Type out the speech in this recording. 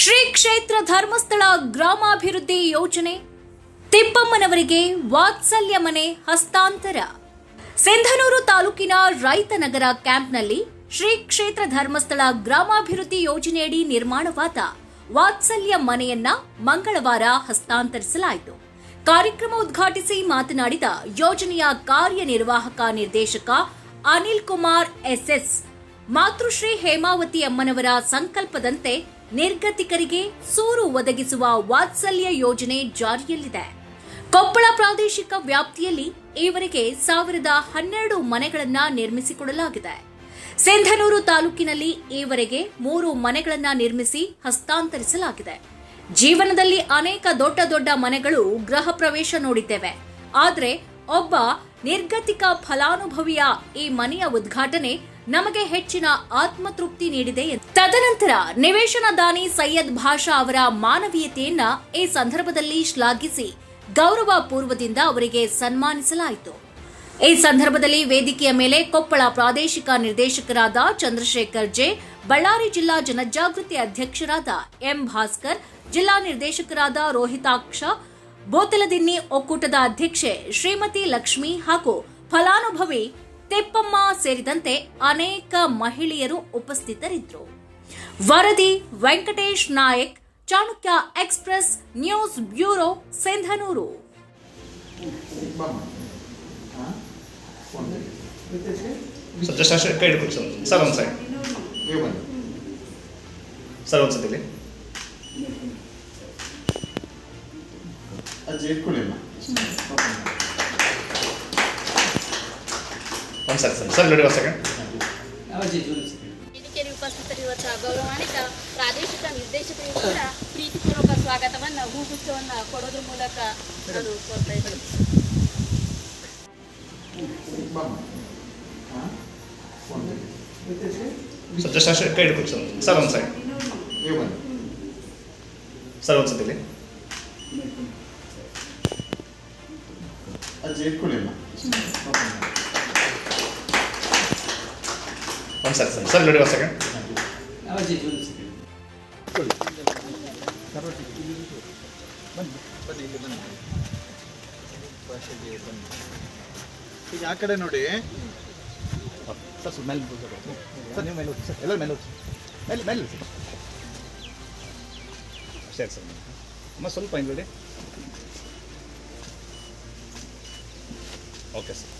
ಶ್ರೀ ಕ್ಷೇತ್ರ ಧರ್ಮಸ್ಥಳ ಗ್ರಾಮಾಭಿವೃದ್ಧಿ ಯೋಜನೆ ತಿಪ್ಪಮ್ಮನವರಿಗೆ ವಾತ್ಸಲ್ಯ ಮನೆ ಹಸ್ತಾಂತರ. ಸಿಂಧನೂರು ತಾಲೂಕಿನ ರೈತನಗರ ಕ್ಯಾಂಪ್ನಲ್ಲಿ ಶ್ರೀ ಕ್ಷೇತ್ರ ಧರ್ಮಸ್ಥಳ ಗ್ರಾಮಾಭಿವೃದ್ಧಿ ಯೋಜನೆಯಡಿ ನಿರ್ಮಾಣವಾದ ವಾತ್ಸಲ್ಯ ಮನೆಯನ್ನ ಮಂಗಳವಾರ ಹಸ್ತಾಂತರಿಸಲಾಯಿತು. ಕಾರ್ಯಕ್ರಮ ಉದ್ಘಾಟಿಸಿ ಮಾತನಾಡಿದ ಯೋಜನೆಯ ಕಾರ್ಯನಿರ್ವಾಹಕ ನಿರ್ದೇಶಕ ಅನಿಲ್ ಕುಮಾರ್ ಎಸ್ಎಸ್, ಮಾತೃಶ್ರೀ ಹೇಮಾವತಿ ಅಮ್ಮನವರ ಸಂಕಲ್ಪದಂತೆ ನಿರ್ಗತಿಕರಿಗೆ ಸೂರು ಒದಗಿಸುವ ವಾತ್ಸಲ್ಯ ಯೋಜನೆ ಜಾರಿಯಲ್ಲಿದೆ. ಕೊಪ್ಪಳ ಪ್ರಾದೇಶಿಕ ವ್ಯಾಪ್ತಿಯಲ್ಲಿ ಈವರೆಗೆ 1012 ಮನೆಗಳನ್ನು ನಿರ್ಮಿಸಿಕೊಡಲಾಗಿದೆ. ಸಿಂಧನೂರು ತಾಲೂಕಿನಲ್ಲಿ ಈವರೆಗೆ 3 ಮನೆಗಳನ್ನು ನಿರ್ಮಿಸಿ ಹಸ್ತಾಂತರಿಸಲಾಗಿದೆ. ಜೀವನದಲ್ಲಿ ಅನೇಕ ದೊಡ್ಡ ಮನೆಗಳು ಗೃಹ ಪ್ರವೇಶ ನೋಡಿದ್ದೇವೆ. ಆದರೆ ಒಬ್ಬ ನಿರ್ಗತಿಕ ಫಲಾನುಭವಿಯ ಈ ಮನೆಯ ಉದ್ಘಾಟನೆ ನಮಗೆ ಹೆಚ್ಚಿನ ಆತ್ಮತೃಪ್ತಿ ನೀಡಿದೆ. ತದನಂತರ ನಿವೇಶನ ದಾನಿ ಸೈಯದ್ ಭಾಷಾ ಅವರ ಮಾನವೀಯತೆಯನ್ನ ಈ ಸಂದರ್ಭದಲ್ಲಿ ಶ್ಲಾಘಿಸಿ ಗೌರವ ಪೂರ್ವದಿಂದ ಅವರಿಗೆ ಸನ್ಮಾನಿಸಲಾಯಿತು. ಈ ಸಂದರ್ಭದಲ್ಲಿ ವೇದಿಕೆಯ ಮೇಲೆ ಕೊಪ್ಪಳ ಪ್ರಾದೇಶಿಕ ನಿರ್ದೇಶಕರಾದ ಚಂದ್ರಶೇಖರ್ ಜೆ, ಬಳ್ಳಾರಿ ಜಿಲ್ಲಾ ಜನಜಾಗೃತಿ ಅಧ್ಯಕ್ಷರಾದ ಎಂ ಭಾಸ್ಕರ್, ಜಿಲ್ಲಾ ನಿರ್ದೇಶಕರಾದ ರೋಹಿತಾಕ್ಷ, ಬೋತಲದಿನ್ನಿ ಒಕ್ಕೂಟದ ಅಧ್ಯಕ್ಷೆ ಶ್ರೀಮತಿ ಲಕ್ಷ್ಮಿ ಹಾಗೂ ಫಲಾನುಭವಿ ತಿಪ್ಪಮ್ಮ ಸೇರಿದಂತೆ ಅನೇಕ ಮಹಿಳೆಯರು ಉಪಸ್ಥಿತರಿದ್ದರು. ವರದಿ Venkatesh Nayak, Chanakya express news bureau, Sindhanur. ವೇದಿಕೆಯಲ್ಲಿ ಉಪಸ್ಥಿತರಿರುವ ಗೌರವಾನ್ವಿತ ಪ್ರಾದೇಶಿಕ ನಿರ್ದೇಶಕರಿಗೂ ಕೂಡ ಪ್ರೀತಿಪೂರ್ವಕ ಸ್ವಾಗತವನ್ನು ಹೂಗುಚ್ಛವನ್ನು ಕೊಡೋದ್ರ ಮೂಲಕ ನಾನು ಕೋರ್ತಾ ಇದ್ದೀನಿ. ಈಗ ಆ ಕಡೆ ನೋಡಿ, ಸರಿ ಸರ್ ಅಮ್ಮ ಸ್ವಲ್ಪ ಹಿಂದ್ಗಡೆ. Okay sir.